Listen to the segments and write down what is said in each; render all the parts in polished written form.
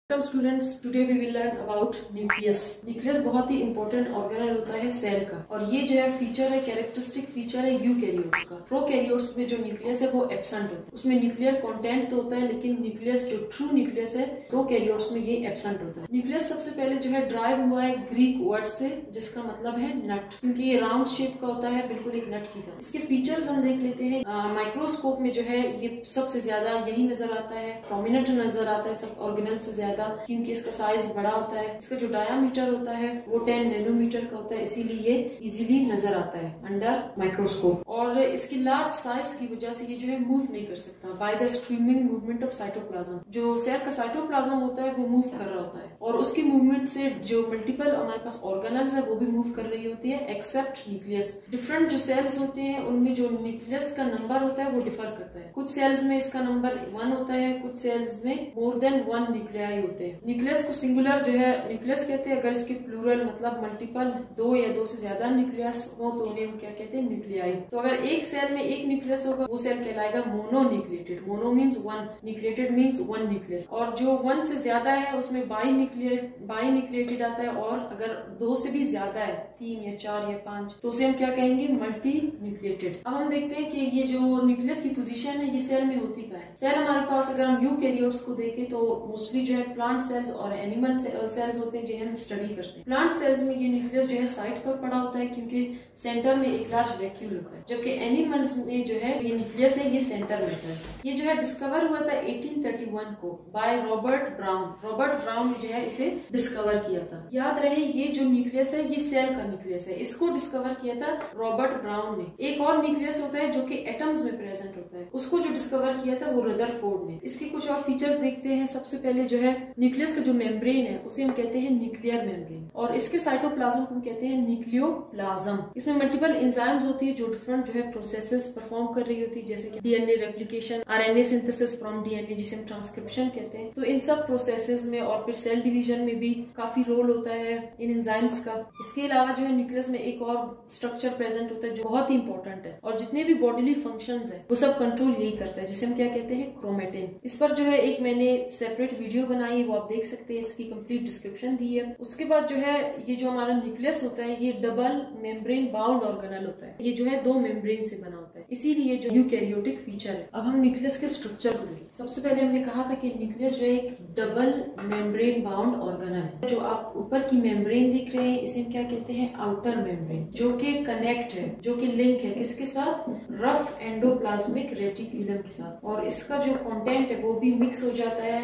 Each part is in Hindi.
Welcome students, today we will learn about nucleus. Nucleus बहुत ही इंपॉर्टेंट ऑर्गेनल होता है सेल का, और ये जो है फीचर है, कैरेक्टरिस्टिक फीचर है यूकैरियोट्स का। प्रोकैरियोट्स में जो न्यूक्लियस है वो एब्सेंट होता है, उसमें न्यूक्लियर कंटेंट तो होता है, लेकिन न्यूक्लियस जो ट्रू न्यूक्लियस है प्रोकैरियोट्स में ये एब्सेंट होता है। न्यूक्लियस सबसे पहले जो है ड्राइव हुआ है ग्रीक वर्ड से, जिसका मतलब है नट, क्योंकि ये राउंड शेप का होता है, बिल्कुल एक नट की तरह। इसके फीचर्स हम देख लेते हैं। माइक्रोस्कोप में जो है ये सबसे ज्यादा यही नजर आता है, प्रोमिनेंट नजर आता है सब ऑर्गेनल से ज्यादा, क्योंकि इसका साइज बड़ा होता है। इसका जो डायामीटर होता है वो 10 नैनोमीटर का होता है, इसीलिए ये इजीली नजर आता है अंडर माइक्रोस्कोप। और इसकी लार्ज साइज की वजह से ये जो है मूव नहीं कर सकता by the streaming movement of cytoplasm. जो सेल का साइटोप्लाज्म होता है वो मूव कर रहा होता है, और उसकी मूवमेंट से जो मल्टीपल हमारे पास ऑर्गेनल्स है वो भी मूव कर रही होती है, एक्सेप्ट न्यूक्लियस। डिफरेंट जो सेल्स होते हैं उनमें जो न्यूक्लियस का नंबर होता है वो डिफर करता है। कुछ सेल्स में इसका नंबर 1 होता है, कुछ सेल्स में मोर देन 1 न्यूक्लियाई होते हैं। न्यूक्लियस को सिंगुलर जो है न्यूक्लियस कहते हैं, अगर इसके प्लूरल मतलब मल्टीपल 2 या 2 से ज्यादा न्यूक्लियस हो तो उन्हें हम क्या कहते हैं, न्यूक्लियाई। तो अगर एक सेल में एक न्यूक्लियस होगा वो सेल कहलाएगा mononucleated. Mono means 1, nucleated means 1 nucleus. और जो 1 से ज्यादा है उसमें बाइन्यूक्लिएटेड आता है, और अगर 2 से भी ज्यादा है, 3 या 4 या 5, तो उसे हम क्या कहेंगे, मल्टी न्यूक्लिएटेड। अब हम देखते हैं कि ये जो न्यूक्लियस की पोजीशन है ये सेल में होती क्या है। सेल हमारे पास अगर हम यूकैरियोट्स को देखें तो मोस्टली जो है प्लांट सेल्स और एनिमल सेल्स होते हैं जिन्हें हम स्टडी करते हैं। प्लांट सेल्स में ये न्यूक्लियस जो है साइड पर पड़ा होता है, क्योंकि सेंटर में एक लार्ज वैक्यूल होता है, जबकि एनिमल्स में जो है ये न्यूक्लियस है ये सेंटर में है। ये जो है डिस्कवर हुआ था 1831 को by Robert brown. Robert brown ने जो है इसे डिस्कवर किया था। याद रहे ये जो न्यूक्लियस है ये सेल का न्यूक्लियस है, इसको डिस्कवर किया था रॉबर्ट ब्राउन ने। एक और न्यूक्लियस होता है जो कि एटम्स में प्रेजेंट होता है, उसको जो डिस्कवर किया था वो रदरफोर्ड ने। इसके कुछ और फीचर्स देखते हैं। सबसे पहले जो है न्यूक्लियस का जो मेम्ब्रेन है उसे हम कहते हैं न्यूक्लियर मेम्ब्रेन, और इसके साइटोप्लाज्म को हम कहते हैं न्यूक्लियोप्लाज्म। इसमें मल्टीपल एंजाइम्स होती है जो डिफरेंट जो है प्रोसेसेस परफॉर्म कर रही होती है, जैसे कि DNA replication, RNA synthesis from DNA जिसे हम ट्रांसक्रिप्शन कहते हैं। तो इन सब प्रोसेसेस में और फिर सेल डिवीजन में भी काफी रोल होता है इन एंजाइम्स का। इसके अलावा जो है न्यूक्लियस में एक और स्ट्रक्चर प्रेजेंट होता है जो बहुत ही इंपॉर्टेंट है, और जितने भी बॉडीली फंक्शंस है वो सब कंट्रोल यही करता है, जिसे हम क्या कहते हैं, क्रोमेटिन। इस पर जो है एक मैंने सेपरेट वीडियो बनाई, वो आप देख सकते हैं, इसकी कंप्लीट डिस्क्रिप्शन दी है। उसके बाद जो है ये जो हमारा न्यूक्लियस होता है ये डबल मेम्ब्रेन बाउंड ऑर्गेनल होता है। ये जो है 2 मेम्ब्रेन से बना होता है, इसीलिए जो यूकैरियोटिक फीचर है। अब हम न्यूक्लियस के स्ट्रक्चर को देखें। सबसे पहले हमने कहा था कि न्यूक्लियस जो है एक डबल मेम्ब्रेन बाउंड ऑर्गेनल है। जो आप ऊपर की मेम्ब्रेन देख रहे हैं इसे हम क्या कहते हैं, आउटर मेम्ब्रेन, जो कि कनेक्ट है, जो कि लिंक है किसके साथ, रफ एंडोप्लाज्मिक रेटिकुलम के साथ। और इसका जो कंटेंट है वो भी मिक्स हो जाता है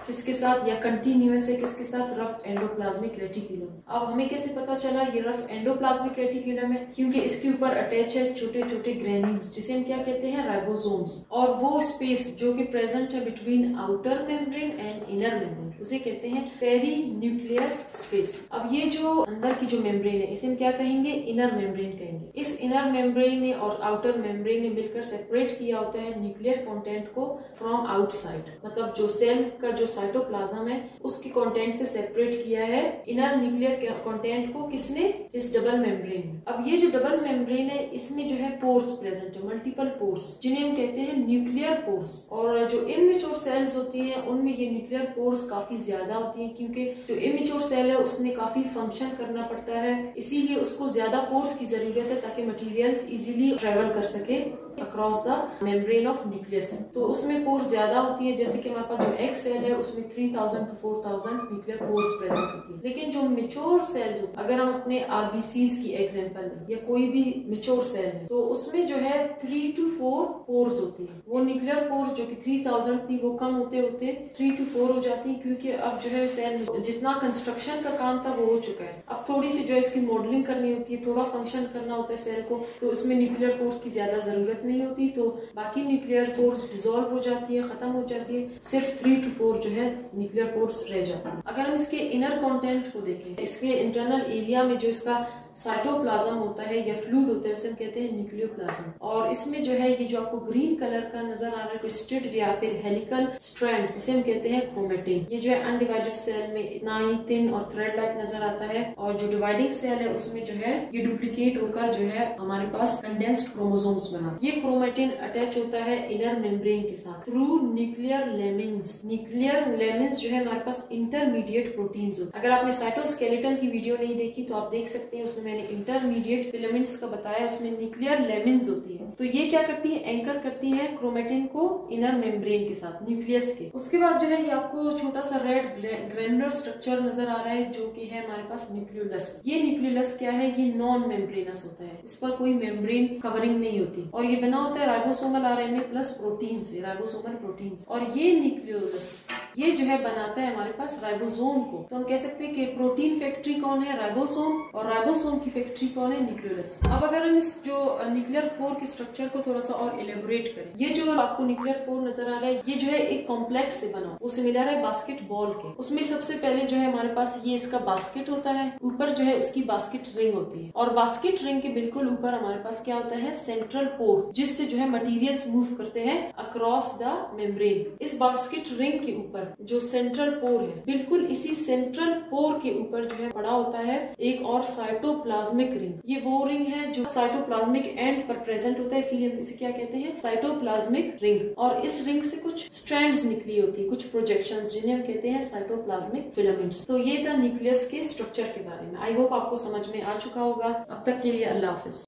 किसके साथ, या कंटिन्यूअस है किसके साथ, रफ एंडोप्लाज्मिक रेटिकुलम। अब हमें कैसे पता चला ये रफ एंडोप्लाज्मिक रेटिकुलम है, क्योंकि इसके ऊपर अटैच है छोटे छोटे ग्रेन्यूल्स जिसे हम क्या कहते हैं, राइबोसोम्स। और वो स्पेस जो कि प्रेजेंट है between outer membrane and inner membrane उसे कहते हैं पेरी न्यूक्लियर स्पेस। अब ये जो अंदर की जो मेम्ब्रेन है इसे हम क्या कहेंगे, इनर मेम्ब्रेन कहेंगे। इस इनर मेम्ब्रेन ने और आउटर मेम्ब्रेन ने मिलकर सेपरेट किया होता है न्यूक्लियर कंटेंट को फ्रॉम आउटसाइड, मतलब जो सेल का जो साइटोप्लाज्म है उसके कंटेंट से सेपरेट किया है इनर न्यूक्लियर कंटेंट को, किसने, इस डबल मेम्ब्रेन में। अब ये जो डबल मेम्ब्रेन है इसमें जो है पोर्स प्रेजेंट है, मल्टीपल पोर्स, जिन्हें हम कहते हैं न्यूक्लियर पोर्स। और जो इमेच्योर सेल्स होती हैं उनमें ये न्यूक्लियर पोर्स काफी ज्यादा होती हैं, क्योंकि जो इमेच्योर सेल है उसने काफी फंक्शन करना पड़ता है, इसीलिए उसको ज्यादा पोर्स की जरूरत है ताकि मटेरियल्स इजीली ट्रेवल कर सके across the membrane of nucleus. तो उसमें पोर्स ज्यादा होती है, जैसे कि हमारे पास जो एग सेल है उसमें 3000 to 4000 न्यूक्लियर पोर्स प्रेजेंट होती है। लेकिन जो मेच्योर सेल्स होती है, अगर हम अपने आरबीसीज की एग्जांपल लें या कोई भी मेच्योर सेल है, तो उसमें जो है 3 to 4 पोर्स होती है। वो न्यूक्लियर पोर्स जो कि 3000 थी वो कम होते होते 3 to 4 हो जाती है, क्योंकि अब जो है सेल जितना कंस्ट्रक्शन का काम था वो हो चुका है। अब थोड़ी सी जो है इसकी मॉडलिंग करनी होती है, थोड़ा फंक्शन करना होता है सेल को, तो उसमें न्यूक्लियर पोर्स की ज्यादा जरूरत नहीं होती, तो बाकी न्यूक्लियर पोर्स डिसॉल्व हो जाती है, खत्म हो जाती है, सिर्फ 3 to 4 जो है न्यूक्लियर पोर्स रह जाते हैं। अगर हम इसके इनर कंटेंट को देखें, इसके इंटरनल एरिया में जो इसका साइटोप्लाज्म होता है या फ्लूइड होता है उसे हम कहते हैं न्यूक्लियोप्लाज्म। और इसमें जो है ये जो आपको ग्रीन कलर का नजर आ रहा है ट्विस्टेड या फिर हेलिकल स्ट्रैंड, इसे हम कहते हैं क्रोमेटिन। ये जो है अनडिवाइडेड सेल में इतना ही थिन और थ्रेड लाइक नजर आता है, और जो डिवाइडिंग सेल है उसमें जो है ये डुप्लीकेट होकर जो है हमारे पास कंडेंस्ड क्रोमोसोम्स बना। ये क्रोमेटिन अटैच होता है इनर मेम्ब्रेन के साथ through nuclear layman's. Nuclear layman's जो है हमारे पास इंटरमीडिएट प्रोटीन्स होते हैं। अगर आपने साइटोस्केलेटन की वीडियो नहीं देखी तो आप देख सकते हैं, उसमें मैंने इंटरमीडिएट फिलामेंट्स का बताया, उसमें न्यूक्लियर लेमिन्स होती है। तो ये क्या करती है, एंकर करती है क्रोमेटिन को इनर मेम्ब्रेन के साथ, न्यूक्लियस के। उसके बाद जो है ये आपको छोटा सा रेड ग्रैनुलर स्ट्रक्चर नजर आ रहा है जो कि है हमारे पास न्यूक्लियोलस। ये न्यूक्लियोलस क्या है, ये नॉन मेम्ब्रेनस होता है, इस पर कोई मेम्ब्रेन कवरिंग नहीं होती और ये बना होता है राइबोसोमल आरएनए प्लस प्रोटीन से, राइबोसोमल प्रोटीन। और ये न्यूक्लियोलस ये जो है बनाता है हमारे पास राइबोसोम को। तो हम कह सकते हैं कि प्रोटीन फैक्ट्री कौन है, राइबोसोम, और राइबोसोम की फैक्ट्री कौन है, न्यूक्लियोलस। अब अगर हम इस जो न्यूक्लियर पोर के स्ट्रक्चर को थोड़ा सा और एलेबोरेट करें, ये जो आपको न्यूक्लियर पोर नजर आ रहा है ये जो है एक कॉम्प्लेक्स से बना, वो सिमिलर है बास्केटबॉल के। उसमें सबसे पहले जो है हमारे पास ये इसका बास्केट होता है, ऊपर जो है उसकी बास्केट रिंग होती है, और बास्केट रिंग के बिल्कुल ऊपर हमारे पास क्या होता है, सेंट्रल पोर, जिससे जो है मटेरियल्स मूव करते हैं अक्रॉस द मेम्ब्रेन। इस बास्केट रिंग के ऊपर जो सेंट्रल पोर है, बिल्कुल इसी सेंट्रल पोर के ऊपर जो है पड़ा होता है एक और साइटोप्लाज्मिक रिंग। ये वो रिंग है जो साइटोप्लाज्मिक एंड पर प्रेजेंट होता है, इसीलिए इसे क्या कहते हैं, साइटोप्लाज्मिक रिंग। और इस रिंग से कुछ स्ट्रैंड्स निकली होती है, कुछ प्रोजेक्शंस, जिन्हें हम कहते हैं साइटोप्लाज्मिक फिलामेंट्स। तो ये था न्यूक्लियस के स्ट्रक्चर के बारे में। आई होप आपको समझ में आ चुका होगा। अब तक के लिए अल्लाह हाफिज।